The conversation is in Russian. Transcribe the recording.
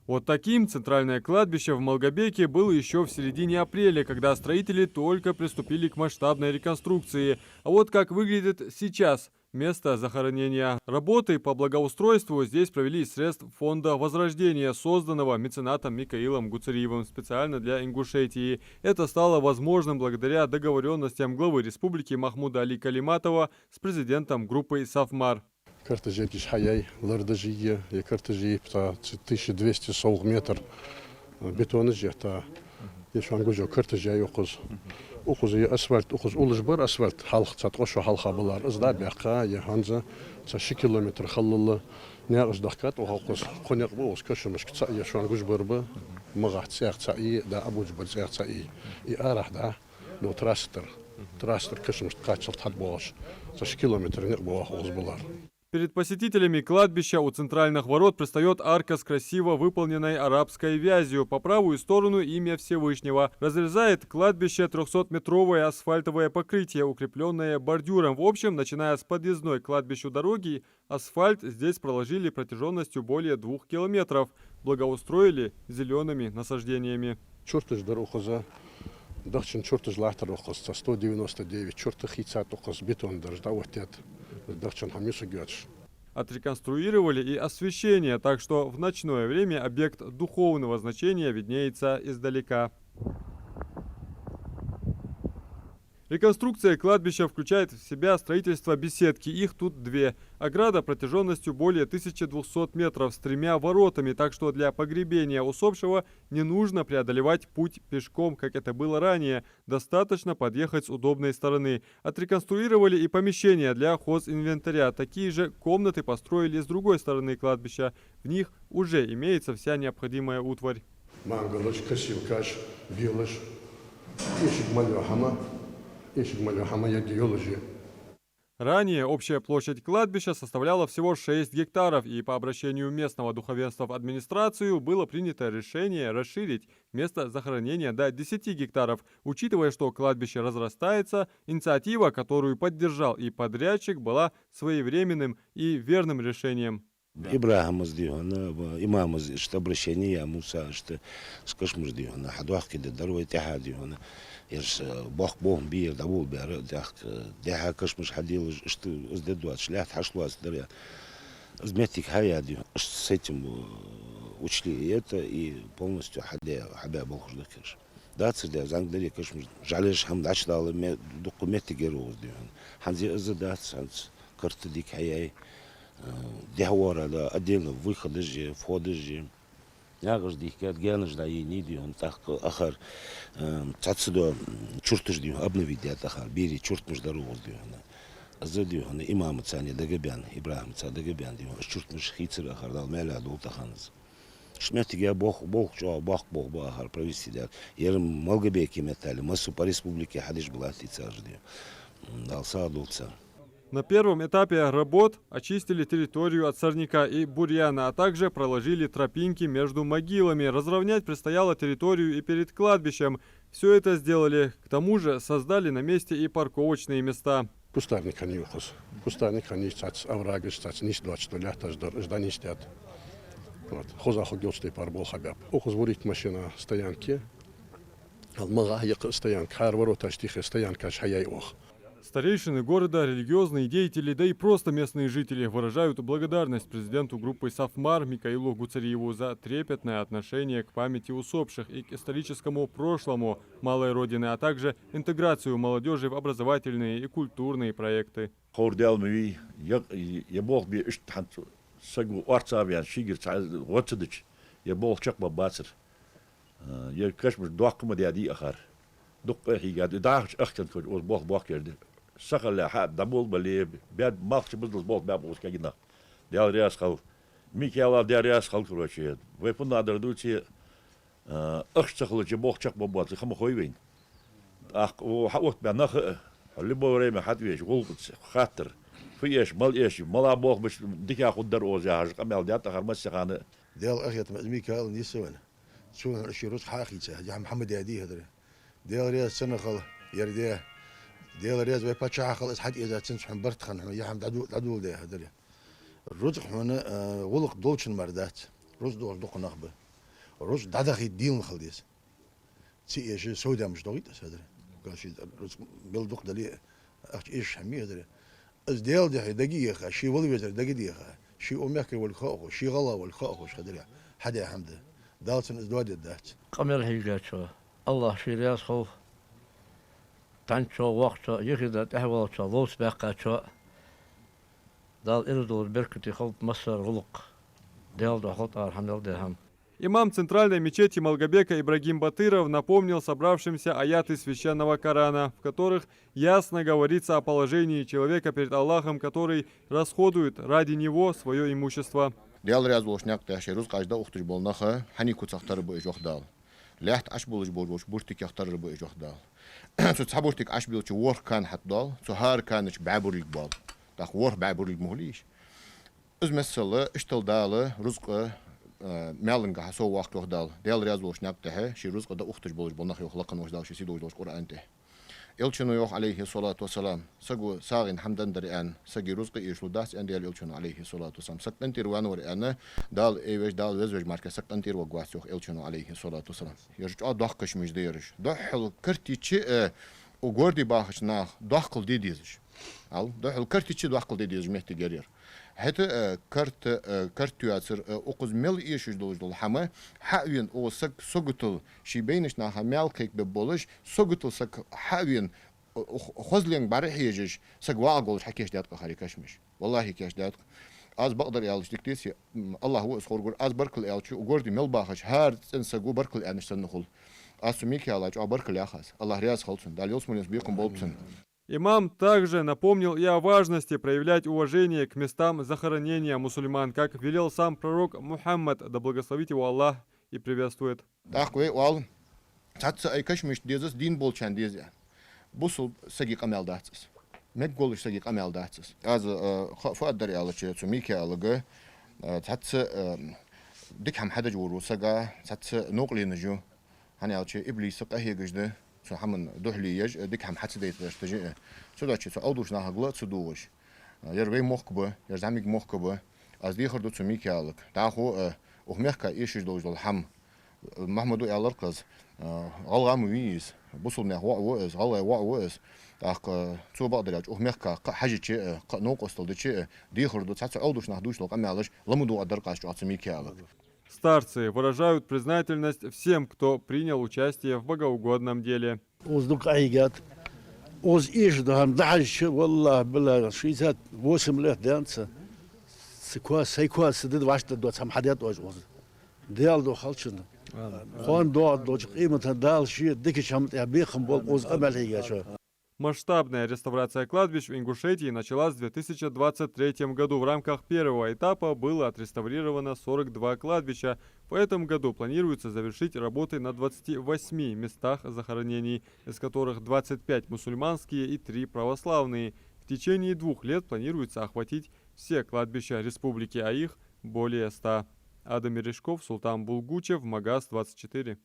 Вот таким центральное кладбище в Малгобеке было еще в середине апреля, когда строители только приступили к масштабной реконструкции. А вот как выглядит сейчас место захоронения. Работы по благоустройству здесь провели из средств фонда Возрождения, созданного меценатом Микаилом Гуцериевым специально для Ингушетии. Это стало возможным благодаря договоренностям главы республики Махмуда Али Калиматова с президентом группы «Сафмар». Картажетиш хаяй, лардажие, и картажи, 1200 солг метр бетона жета. Еще ангужо картажай окуз. Окуз и асфальт, окуз улжбар асфальт, халх цатгошу халха балар. Изда бяка, я ханза, 6 километр халлала. Нягыз дахкат, окуз, коняк боз, кашумаш кца, я шу ангужбар ба, магах цех цаи, да абуджбар цех цаи. И арах да, до трастер кашумаш ткачал тадбош. 6 километр нях боах окуз балар. Перед посетителями кладбища у центральных ворот предстает арка с красиво выполненной арабской вязью. По правую сторону имя Всевышнего. Разрезает кладбище 300-метровое асфальтовое покрытие, укрепленное бордюром. В общем, начиная с подъездной к кладбищу дороги, асфальт здесь проложили протяженностью более 2 километров. Благоустроили зелеными насаждениями. Чертыш дорога, дахчин чертыш лахтар окос, 199, чертых хицат окос, бетон дожда вот это. Отреконструировали и освещение, так что в ночное время объект духовного значения виднеется издалека. Реконструкция кладбища включает в себя строительство беседки. Их тут 2. Ограда протяженностью более 1200 метров с 3 воротами, так что для погребения усопшего не нужно преодолевать путь пешком, как это было ранее. Достаточно подъехать с удобной стороны. Отреконструировали и помещения для хозинвентаря. Такие же комнаты построили с другой стороны кладбища. В них уже имеется вся необходимая утварь. Ранее общая площадь кладбища составляла всего 6 гектаров, и по обращению местного духовенства в администрацию было принято решение расширить место захоронения до 10 гектаров. Учитывая, что кладбище разрастается, инициатива, которую поддержал и подрядчик, была своевременным и верным решением. Ибрахимыз дiyona, imamız işte обращение ya Musa işte скажмыз diyona, hadwaq kide darwa taha diyona. Ерш бах бом бир дабул бир дах деха кашмыш хадил что сдадут шлях хашлас даря. Зметик хаяди с этим учли это и полностью хабя болхуздакеш. Датсы да зангдали кашмыш жалеш хамдач дал документы героз дион. Ханзи задат санс картдик хаяй дехвара да отдельно выходы же, входы же. Ягож дихкет генаж да и не дион так ахар цацдо чуртыш дион обновить да ахар бери чуртмыш дорогу дион. Задион имам цани дагабян Ибрахим ца дагабян дион чуртмыш хицер ахар дал меля дол таханыз. Шметиге бог чо бог ахар провести да. Ерм Малгобеке метали массу по республике хадиш блати цаж дион. Дал садулца. На первом этапе работ очистили территорию от сорняка и бурьяна, а также проложили тропинки между могилами. Разровнять предстояло территорию и перед кладбищем. Все это сделали. К тому же создали на месте и парковочные места. Кустарник они ухос. Кустарник они цац, аврагаш цац, ниш 20 лет, жда не стят. Вот. Хозаху гелсты парбол хабяб. Ухос ворит машина стоянки. Алмага як стоянка. Хар ворота штихе стоянка шаяй ох. Старейшины города, религиозные деятели, да и просто местные жители выражают благодарность президенту группы «Сафмар» Микаилу Гуцериеву за трепетное отношение к памяти усопших и к историческому прошлому малой родины, а также интеграцию молодежи в образовательные и культурные проекты. Сахалля хат дамол бале бяд махч бздл бог баб ускагина. Дял ряс хал. Микяла дяриас хал короче. Вы понадер дути ахчахло че бог чак бабат хам хойвин. Ах вот бянах любое время хатвеш голбц хатер. Фиеш мал еш мала бог бш дикя худар озяж камел дята хармасхана. ديال أخيات ميكائيل نيسون شو الشيروس حاخيته يا محمد يديه هذا ديال رياض سنة خل يرديه ديال رياض ويباتش عقل إسحاق إذا تنسح برت خن يا حمد عدول ده هذا الرزق هنا ولق دولشن مردات رز دول دق نخبة روز دادخ الدين خلديس تي ايش سودا مش ضغيط هذا قال شي بلدق دلي ايش حمي هذا از ديال دي دقيقه شي ولي وزر دقيقه شي امك والخوخ شي غلا والخوخ وش هذا حدا حمد دالتن ازدواد الدات قمر هيجاتشو الله شيرياس خوف تانشو وقتشو يخيدا تحولتشو لوس باقاتشو دال إردو البركتي خلط مصر غلق ديال دو خلط архамел дехам. Имам центральной мечети Малгобека Ибрагим Батыров напомнил собравшимся аяты священного Корана, в которых ясно говорится о положении человека перед Аллахом, который расходует ради него свое имущество. Диал рязлошняк ташерус кажда ухтуж болнаха хани куцахтар бу ижохдал. Лехт аш болуж болуш буртик яхтар бу ижохдал. Цо цабуртик аш билч вор кан хатдал, цо хар канч бабурлик бал. Так вор бабурлик мухлиш. Үз мәсәле ишталдалы рузкы мәлинга хасо вакыт ухдал. Диал рязлошняк тахе ширузкы да ухтуж болуж болнах йохлакын ухдал ши сидош Куранте. Elçinu yok aleyhi salatu vesselam. Sagu sağin hamdan darian. Sagi ruzqi işlu das en dial elçinu aleyhi salatu vesselam. Saktan tirwan var ana dal evej dal vezwej marka saktan tirwa gwas yok elçinu aleyhi salatu vesselam. Yarış a dah kışmış deyiriş. Dahul kirtiçi o gordi baxışna dahqıl dediyiz. Al dahul kirtiçi dahqıl dediyiz mehti gelir. Hatta kartüyatır okuz mel işiz dolu hama havin o sak sogutul şi beyniş na hamel kek be boluş sogutul sak havin xozlen barihiyej sak wagol hakeş dat qarikaşmış wallahi keş dat az baqdar yalışdık desi Allah hu esxorgur az barkıl elçi gordi mel baxış har sagu barkıl anıştan nxul asumiki alaç barkıl yaxas Allah riyaz xalsın dalyos munis biqum bolpsun. Имам также напомнил и о важности проявлять уважение к местам захоронения мусульман, как велел сам пророк Мухаммад, да благословит его Аллах и приветствует. Такой вал çatsa ay kaşmış diyeceğiz din bolçan diyeceğiz. Bu sul sagi qameldatsız. Mek goluş sagi qameldatsız. Az faadar yalıçı sumiki alıgı çatsa dik ham hada juru saga çatsa noqlinju. Hani yalıçı iblis qahiye güjde. So hamın duhliyej dik ham hatsı deytleştici. So da çı awduş nahagla çuduş. Yer ve mohkbu, yer zamig mohkbu. Az dihirdu sumiki alık. Tahu uhmehka işiz dojul ham Mahmudu yalarqız. Alğam wiz. Busul ne wa alay wa tak çu bagdiraç uhmehka hajiçi noqostaldıçı dihirdu çatsa awduş nahduş loq amalış lamudu adarqaş çumiki alık. Старцы выражают признательность всем, кто принял участие в богоугодном деле. Уздук айгат. Уз иш дам дальше والله بلا 68 лет дянца. Секва сидит вашта до сам хадят оз. Диал до халчын. Хон до қимата дал ши дики чам я бехм бол уз амал хигаша. Масштабная реставрация кладбищ в Ингушетии началась в 2023 году. В рамках первого этапа было отреставрировано 42 кладбища. В этом году планируется завершить работы на 28 местах захоронений, из которых 25 мусульманские и 3 православные. В течение 2 лет планируется охватить все кладбища республики, а их более 100. Адам Мережков, Султан Булгучев, Магаз 24.